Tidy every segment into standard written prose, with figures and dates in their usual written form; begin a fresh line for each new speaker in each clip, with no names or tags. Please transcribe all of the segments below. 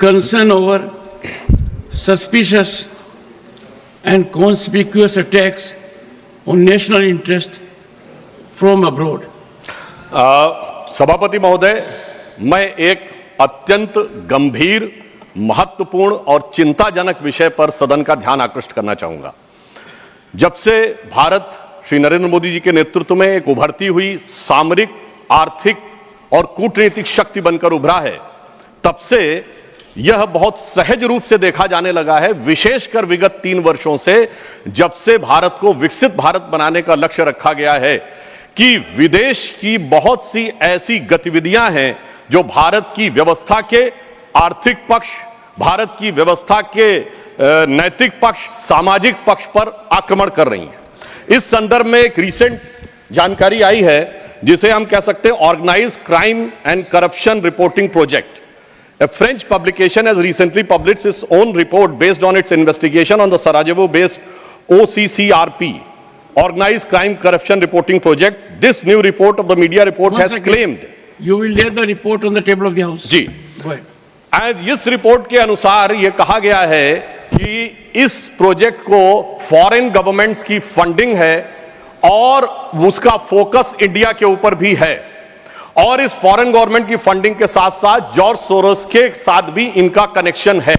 concern over suspicious and conspicuous attacks on national interest from abroad.
सभापति महोदय, मैं एक अत्यंत गंभीर, महत्वपूर्ण और चिंताजनक विषय पर सदन का ध्यान आकृष्ट करना चाहूंगा। जब से भारत श्री नरेंद्र मोदी जी के नेतृत्व में एक उभरती हुई सामरिक, आर्थिक और कूटनीतिक शक्ति बनकर उभरा है, तब से यह बहुत सहज रूप से देखा जाने लगा है, विशेषकर विगत 3 वर्षों से, जब से भारत को विकसित भारत बनाने का लक्ष्य रखा गया है, कि विदेश की बहुत सी ऐसी गतिविधियां हैं जो भारत की व्यवस्था के आर्थिक पक्ष, भारत की व्यवस्था के नैतिक पक्ष, सामाजिक पक्ष पर आक्रमण कर रही हैं। इस संदर्भ में एक रिसेंट जानकारी आई है जिसे हम कह सकते हैं organised crime and corruption reporting project. A French publication has recently published its own report based on its investigation on the Sarajevo-based OCCRP, Organized Crime Corruption Reporting Project. This new report of the media report has claimed.
You will lay the report on the table of the House.
जी।
Go ahead.
आज इस report के अनुसार यह कहा गया है कि इस प्रोजेक्ट को फॉरेन गवर्नमेंट्स की फंडिंग है और उसका फोकस इंडिया के ऊपर भी है, और इस फॉरेन गवर्नमेंट की फंडिंग के साथ साथ जॉर्ज सोरोस के साथ भी इनका कनेक्शन है।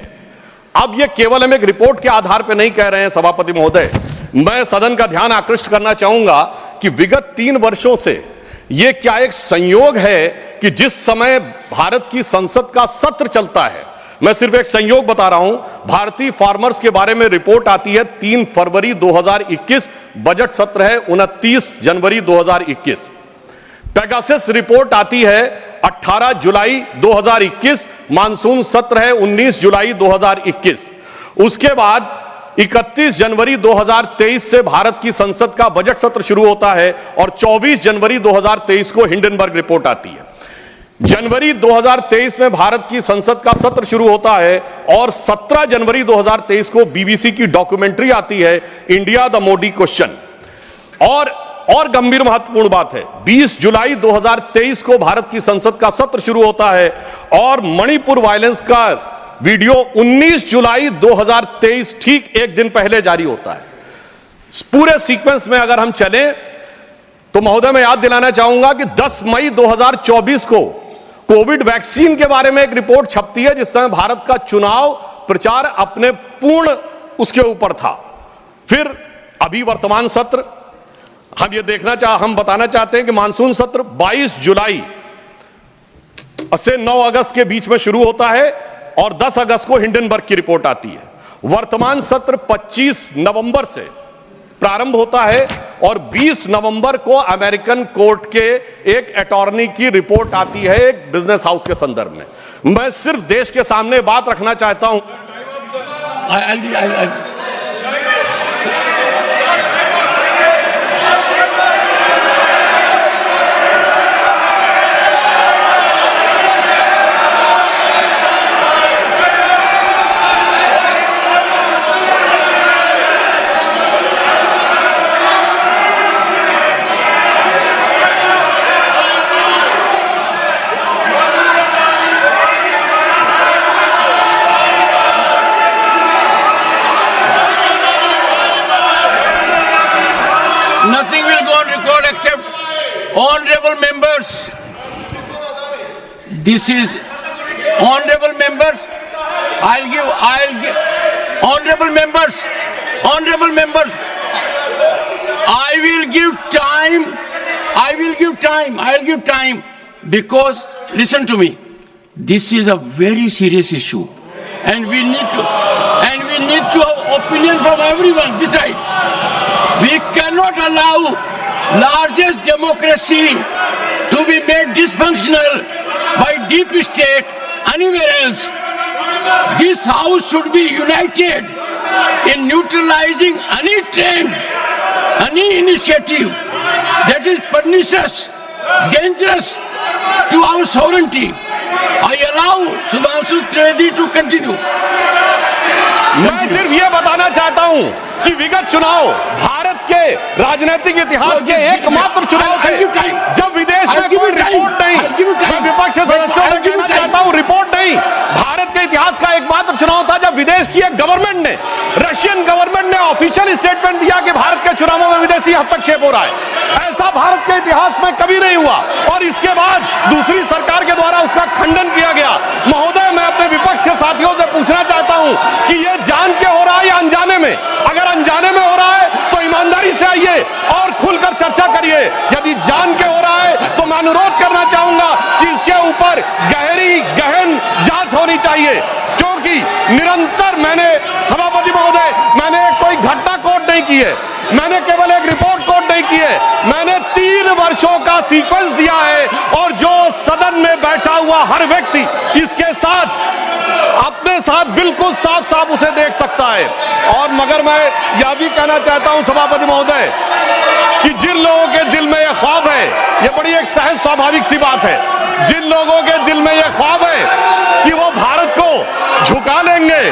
अब यह केवल हम एक रिपोर्ट के आधार पर नहीं कह रहे हैं सभापति महोदय, मैं सदन का ध्यान आकृष्ट करना चाहूंगा कि विगत 3 वर्षों से यह क्या एक संयोग है कि जिस समय भारत की संसद का सत्र चलता है, मैं सिर्फ एक संयोग बता रहा हूं, भारतीय फार्मर्स के बारे में रिपोर्ट आती है 3 फरवरी 2021, बजट सत्र है 29 जनवरी 2021। पेगासस रिपोर्ट आती है 18 जुलाई 2021, मानसून सत्र है 19 जुलाई 2021। उसके बाद 31 जनवरी 2023 से भारत की संसद का बजट सत्र शुरू होता है और 24 जनवरी 2023 को हिंडनबर्ग रिपोर्ट आती है। जनवरी 2023 में भारत की संसद का सत्र शुरू होता है और 17 जनवरी 2023 को बीबीसी की डॉक्यूमेंट्री आती है, इंडिया द मोदी क्वेश्चन। और गंभीर महत्वपूर्ण बात है, 20 जुलाई 2023 को भारत की संसद का सत्र शुरू होता है और मणिपुर वायलेंस का वीडियो 19 जुलाई 2023 ठीक एक दिन पहले जारी होता है। पूरे सीक्वेंस में अगर हम चलें तो महोदय मैं याद दिलाना चाहूंगा कि 10 मई 2024 को कोविड वैक्सीन के बारे में एक रिपोर्ट छपती है, जिस समय भारत का चुनाव प्रचार अपने पूर्ण उसके ऊपर था। फिर अभी वर्तमान सत्र हम बताना चाहते हैं कि मानसून सत्र 22 जुलाई से 9 अगस्त के बीच में शुरू होता है और 10 अगस्त को हिंडनबर्ग की रिपोर्ट आती है। वर्तमान सत्र 25 नवंबर से प्रारंभ होता है और 20 नवंबर को अमेरिकन कोर्ट के एक अटॉर्नी की रिपोर्ट आती है एक बिजनेस हाउस के संदर्भ में। मैं सिर्फ देश के सामने बात रखना चाहता हूं।
Nothing will go on record except honorable members. This is honorable members. I'll give honorable members. I will give time because listen to me. This is a very serious issue, and we need to have opinion from everyone this side. We cannot allow largest democracy to be made dysfunctional by deep state anywhere else. This house should be united in neutralizing any trend, any initiative that is pernicious, dangerous to our sovereignty. I allow Subhanshu Trivedi to continue.
मैं सिर्फ ये बताना चाहता हूं कि विगत चुनाव भारत के राजनीतिक इतिहास के एकमात्र चुनाव थे जब विदेश में कोई रिपोर्ट नहीं। मैं विपक्ष सदस्यों से कहना चाहता हूं चाहता हूं, रिपोर्ट नहीं, भारत के इतिहास का एकमात्र चुनाव था जब विदेश की एक गवर्नमेंट ने, रशियन गवर्नमेंट ने ऑफिशियल स्टेटमेंट दिया कि भारत के चुनावों में विदेशी हस्तक्षेप हो रहा है। ऐसा भारत के इतिहास में कभी नहीं हुआ और इसके बाद दूसरी सरकार के द्वारा उसका खंडन किया गया। महोदय, मैं अपने विपक्ष के साथियों से पूछना चाहता हूं कि यह जान के हो रहा है या अनजाने में? अगर अनजाने में हो रहा है तो ईमानदारी से आइए और खुलकर चर्चा करिए। यदि जान के हो रहा है तो मैं अनुरोध करना चाहूंगा कि इसके ऊपर गहन जांच होनी चाहिए, क्योंकि निरंतर मैंने, सभापति महोदय, मैंने कोई घटना कोट नहीं की है, मैंने केवल एक रिपोर्ट कोट नहीं की है, मैंने 3 वर्षों का सीक्वेंस दिया है और जो सदन में बैठा हुआ हर व्यक्ति इसके साथ, अपने साथ बिल्कुल साफ साफ उसे देख सकता है। और मगर मैं यह भी कहना चाहता हूं सभापति महोदय कि जिन लोगों के दिल में यह ख्वाब है, यह बड़ी एक सहज स्वाभाविक सी बात है, जिन लोगों के दिल में यह ख्वाब है कि वो भारत को झुका लेंगे,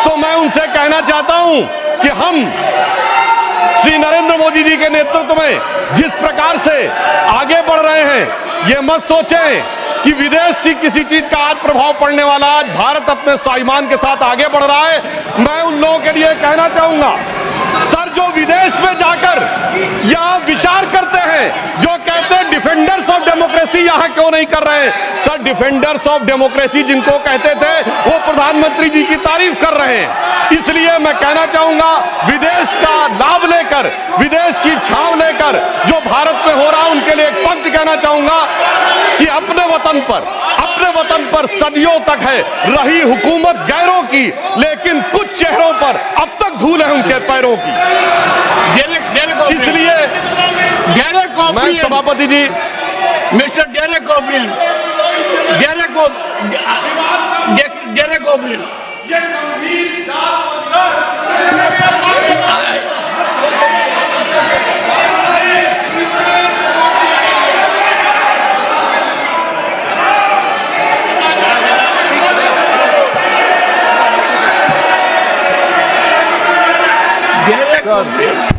तो मैं उनसे कहना चाहता हूं कि हम श्री नरेंद्र मोदी जी के नेतृत्व में जिस प्रकार से आगे बढ़ रहे हैं, ये मत सोचें कि विदेश से किसी चीज का आज प्रभाव पड़ने वाला। आज भारत अपने स्वाभिमान के साथ आगे बढ़ रहा है। मैं उन लोगों के लिए कहना चाहूंगा, सर, जो विदेश में जाकर यहां विचार करते हैं, जो कहते हैं डिफेंडर्स ऑफ डेमोक्रेसी, यहां क्यों नहीं कर रहे हैं? सर, डिफेंडर्स ऑफ डेमोक्रेसी जिनको कहते थे वो प्रधानमंत्री जी की तारीफ कर रहे हैं। इसलिए मैं कहना चाहूंगा, विदेश का लाभ लेकर, विदेश की छांव लेकर जो भारत में हो रहा, उनके लिए एक पंक्ति कहना चाहूंगा कि अपने वतन पर सदियों तक है रही हुकूमत गैरों की, लेकिन कुछ चेहरों पर अब तक धूल है उनके पैरों की। इसलिए मैं सभापति ji,
mister Derek O'Brien, Derek O'Brien, Derek O'Brien.